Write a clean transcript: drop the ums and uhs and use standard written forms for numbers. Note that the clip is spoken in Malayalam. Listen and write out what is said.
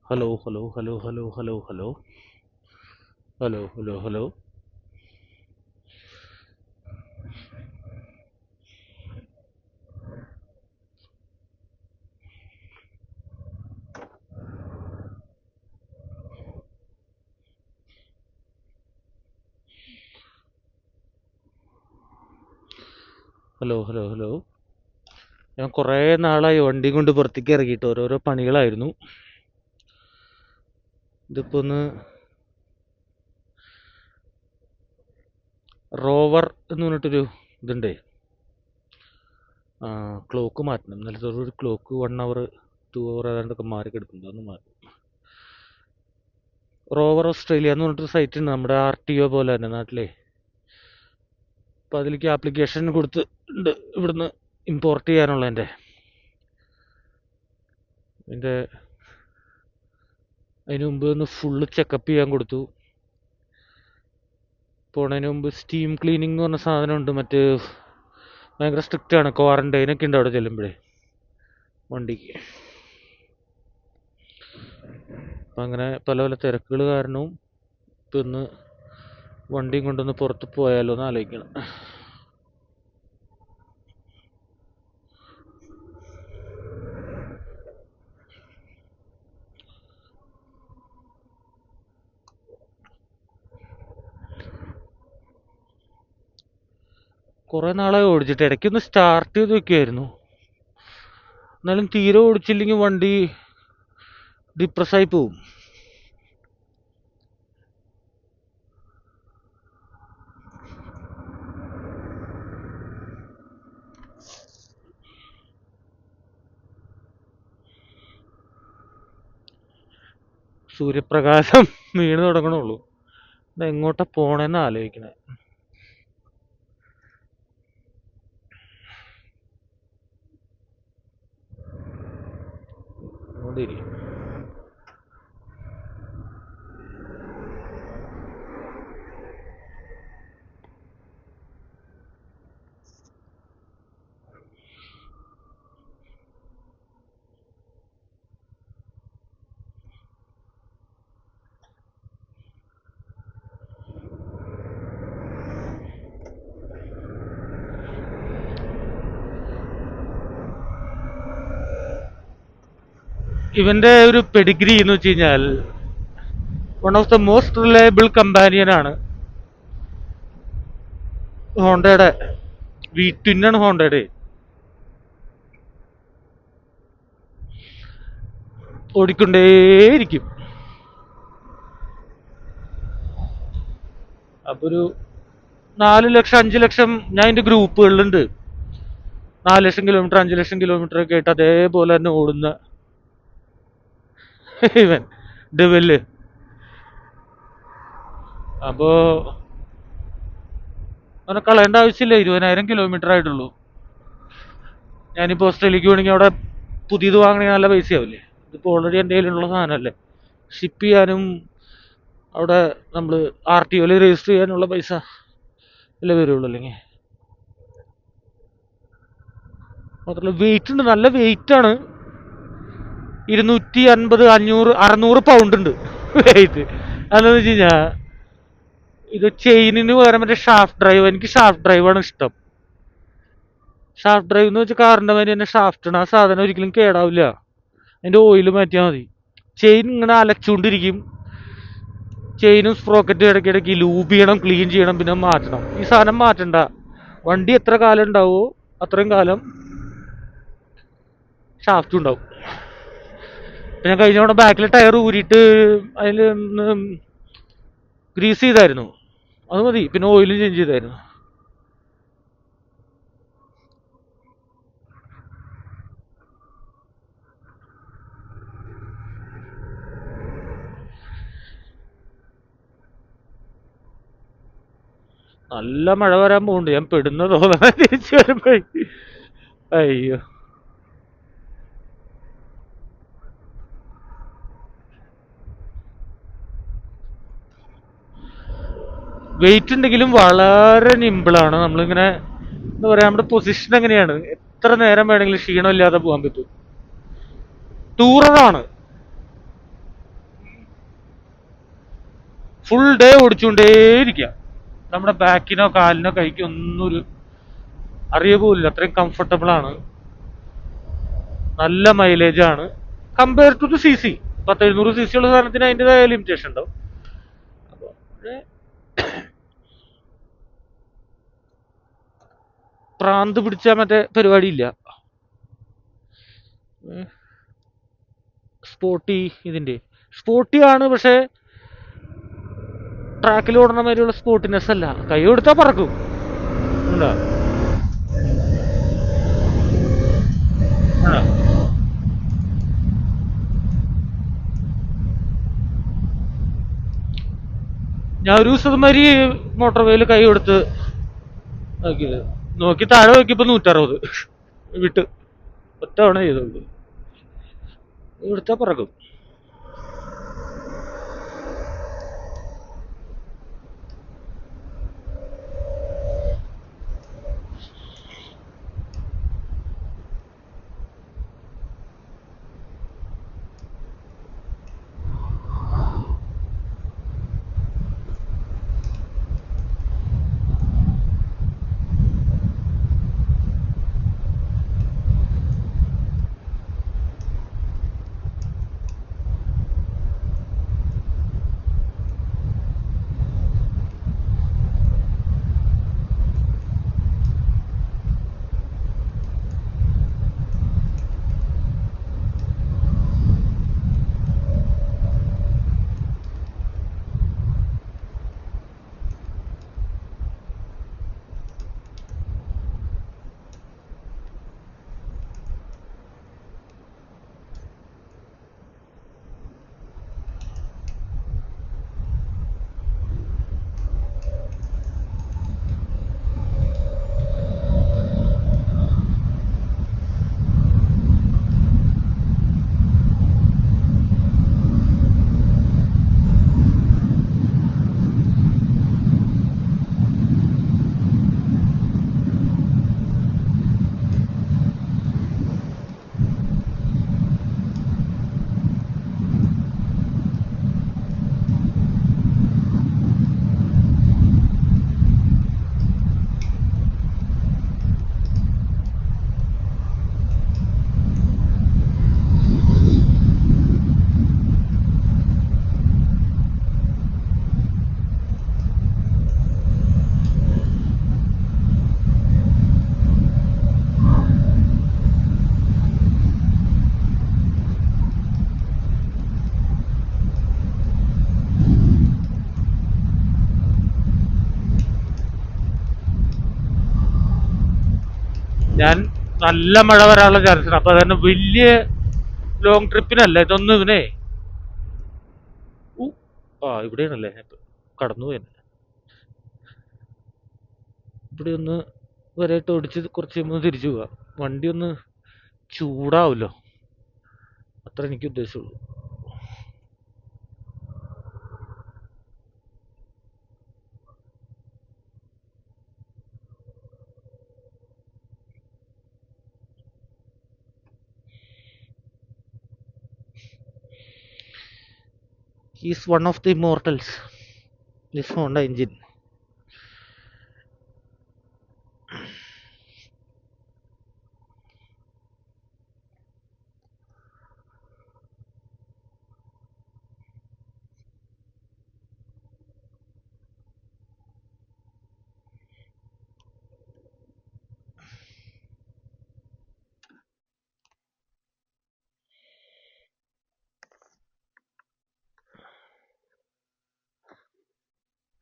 Hello hello hello hello hello hello hello hello hello hello hello hello. ഞാൻ കുറേ നാളായി വണ്ടി കൊണ്ട് പുറത്തേക്ക് ഇറങ്ങിയിട്ട് ഓരോരോ പണികളായിരുന്നു. ഇതിപ്പോൾ ഒന്ന് റോവർ എന്ന് പറഞ്ഞിട്ടൊരു ഇതുണ്ടേ, ക്ലോക്ക് മാറ്റണം. ഇന്നലത്തെ ഒരു ക്ലോക്ക് 1 അവർ 2 അവർ ഏതാണ്ടൊക്കെ മാറി കിടക്കുന്നുണ്ട്, അതൊന്ന് മാറ്റും. റോവർ ഓസ്ട്രേലിയ എന്ന് പറഞ്ഞിട്ടൊരു സൈറ്റ് ഉണ്ട്, നമ്മുടെ RTO പോലെ തന്നെ നാട്ടിലെ. അപ്പോൾ അതിലേക്ക് ആപ്ലിക്കേഷൻ കൊടുത്തിട്ടുണ്ട് ഇവിടുന്ന് ഇമ്പോർട്ട് ചെയ്യാനുള്ളതിൻ്റെ. അതിന് മുമ്പ് ഒന്ന് ഫുള്ള് ചെക്കപ്പ് ചെയ്യാൻ കൊടുത്തു. പോണതിന് മുമ്പ് സ്റ്റീം ക്ലീനിങ് എന്ന് പറഞ്ഞ സാധനമുണ്ട്. ഭയങ്കര സ്ട്രിക്റ്റ് ആണ്, ക്വാറന്റൈനൊക്കെ ഉണ്ട് അവിടെ ചെല്ലുമ്പോഴേ വണ്ടിക്ക്. അപ്പം അങ്ങനെ പല പല തിരക്കുകൾ കാരണവും ഇപ്പം ഇന്ന് വണ്ടിയും കൊണ്ടൊന്ന് പുറത്ത് പോയാലോ എന്ന് ആലോചിക്കണം. കുറേ നാളായി ഓടിച്ചിട്ട്, ഇടയ്ക്കൊന്ന് സ്റ്റാർട്ട് ചെയ്ത് വെക്കുമായിരുന്നു. എന്നാലും തീരെ ഓടിച്ചില്ലെങ്കിൽ വണ്ടി ഡിപ്രസ്സായി പോവും. സൂര്യപ്രകാശം വീണ് തുടങ്ങണുള്ളൂ. എങ്ങോട്ടാ പോണേന്ന് ആലോചിക്കണേ. അതുകൊണ്ടിരി ഇവന്റെ ഒരു പെഡിഗ്രി എന്ന് വെച്ച് കഴിഞ്ഞാൽ one of the most reliable companion ആണ് ഹോണ്ടയുടെ. V12 ഹോണ്ടയുടെ. ഓടിക്കൊണ്ടേയിരിക്കും. അപ്പൊ ഒരു 4 ലക്ഷം 5 ലക്ഷം, ഞാൻ എൻ്റെ ഗ്രൂപ്പുകളിലുണ്ട്. 4 ലക്ഷം കിലോമീറ്റർ 5 ലക്ഷം കിലോമീറ്റർ ഒക്കെ ആയിട്ട് അതേപോലെ തന്നെ ഓടുന്ന ഇവൻ ഡെവല്. അപ്പോ അവനെ കളയേണ്ട ആവശ്യമില്ല. 20,000 കിലോമീറ്റർ ആയിട്ടുള്ളൂ. ഞാനിപ്പോൾ ഓസ്ട്രേലിയക്ക് വേണമെങ്കിൽ അവിടെ പുതിയത് വാങ്ങണമെങ്കിൽ നല്ല പൈസയാവില്ലേ? ഇതിപ്പോൾ ഓൾറെഡി എൻ്റെ കയ്യിലുള്ള സാധനമല്ലേ. ഷിപ്പ് ചെയ്യാനും അവിടെ നമ്മൾ RTOയിൽ രജിസ്റ്റർ ചെയ്യാനുള്ള പൈസ അല്ലേ വരുള്ളൂ. അല്ലെങ്കിൽ മാത്രമല്ല വെയിറ്റ് ഉണ്ട്, നല്ല വെയിറ്റ് ആണ്. 250 500 600 പൗണ്ട് ഉണ്ട് വെയിറ്റ്. അതെന്ന് വെച്ച് കഴിഞ്ഞാൽ ഇത് ചെയിനിന് പകരം മറ്റേ ഷാഫ്റ്റ് ഡ്രൈവ്. എനിക്ക് ഷാഫ്റ്റ് ഡ്രൈവാണ് ഇഷ്ടം. ഷാഫ്റ്റ് ഡ്രൈവ് എന്ന് വെച്ചാൽ കാറിൻ്റെ മാതിരി തന്നെ ഷാഫ്റ്റാണ്. ആ സാധനം ഒരിക്കലും കേടാവില്ല. അതിൻ്റെ ഓയിൽ മാറ്റിയാൽ മതി. ചെയിൻ ഇങ്ങനെ അലച്ചുകൊണ്ടിരിക്കും. ചെയിനും സ്പ്രോക്കറ്റും ഇടയ്ക്കിടയ്ക്ക് ലൂബ് ചെയ്യണം, ക്ലീൻ ചെയ്യണം, പിന്നെ മാറ്റണം. ഈ സാധനം മാറ്റണ്ട. വണ്ടി എത്ര കാലം ഉണ്ടാവുമോ അത്രയും കാലം ഷാഫ്റ്റും ഉണ്ടാവും. പിന്നെ കഴിഞ്ഞ തവണ ബാക്കിലെ ടയർ ഊരിയിട്ട് അതിൽ ഗ്രീസ് ചെയ്തായിരുന്നു. അത് മതി. പിന്നെ ഓയിലും ചേഞ്ച് ചെയ്തായിരുന്നു. നല്ല മഴ വരാൻ പോകുന്നുണ്ട്. ഞാൻ പെടുന്ന തോന്നണ തിരിച്ചു വരുമ്പോഴേ. അയ്യോ, വെയിറ്റ് ഉണ്ടെങ്കിലും വളരെ നിമ്പിളാണ്. നമ്മളിങ്ങനെ എന്താ പറയാ, നമ്മുടെ പൊസിഷൻ എങ്ങനെയാണ്, എത്ര നേരം വേണമെങ്കിലും ക്ഷീണമില്ലാതെ പോകാൻ പറ്റും. ടൂററാണ്. ഫുൾ ഡേ ഓടിച്ചുകൊണ്ടേയിരിക്കുക. നമ്മുടെ ബാക്കിനോ കാലിനോ കൈക്കോ ഒന്നും ഒരു അറിയ പോലില്ല, അത്രയും കംഫർട്ടബിൾ ആണ്. നല്ല മൈലേജ് ആണ് compare to the CC. 10-700 CC ഉള്ള സാധനത്തിന് അതിൻ്റെതായ ലിമിറ്റേഷൻ ഉണ്ടാവും. അപ്പോൾ പ്രാന്ത് പിടിച്ച മറ്റേ പരിപാടിയില്ല. സ്പോർട്ടി ഇതിന്റെ സ്പോർട്ടി ആണ്, പക്ഷെ ട്രാക്കിൽ ഓടുന്ന മാതിരിയുള്ള സ്പോർട്ടിനെസ് അല്ല. കൈ കൊടുത്താൽ പറക്കും. ഉണ്ടോ? ആണോ? ഞാൻ ഒരു ദിവസം മാതിരി മോട്ടോർ വേയിൽ കൈ കൊടുത്ത് നോക്കിയത്, നോക്കി താഴെ നോക്കിയപ്പോ 160 വിട്ട് ഒറ്റ തവണ ചെയ്തോളൂ. എടുത്താ പറക്കും. ഞാൻ നല്ല മഴ വരാനുള്ള ചാൻസ് ഉണ്ട്. അപ്പൊ അതന്നെ വലിയ ലോങ് ട്രിപ്പിനല്ല ഇതൊന്നും. ഇവനെ ഇവിടെയാണല്ലേ കടന്നു പോയത്. ഇവിടെ ഒന്ന് വരെയിട്ട് ഓടിച്ച് കുറച്ച് കഴിയുമ്പോൾ തിരിച്ചു പോവാ. വണ്ടി ഒന്ന് ചൂടാവല്ലോ, അത്ര എനിക്ക് ഉദ്ദേശമുള്ളൂ. He is one of the immortals, this Honda engine.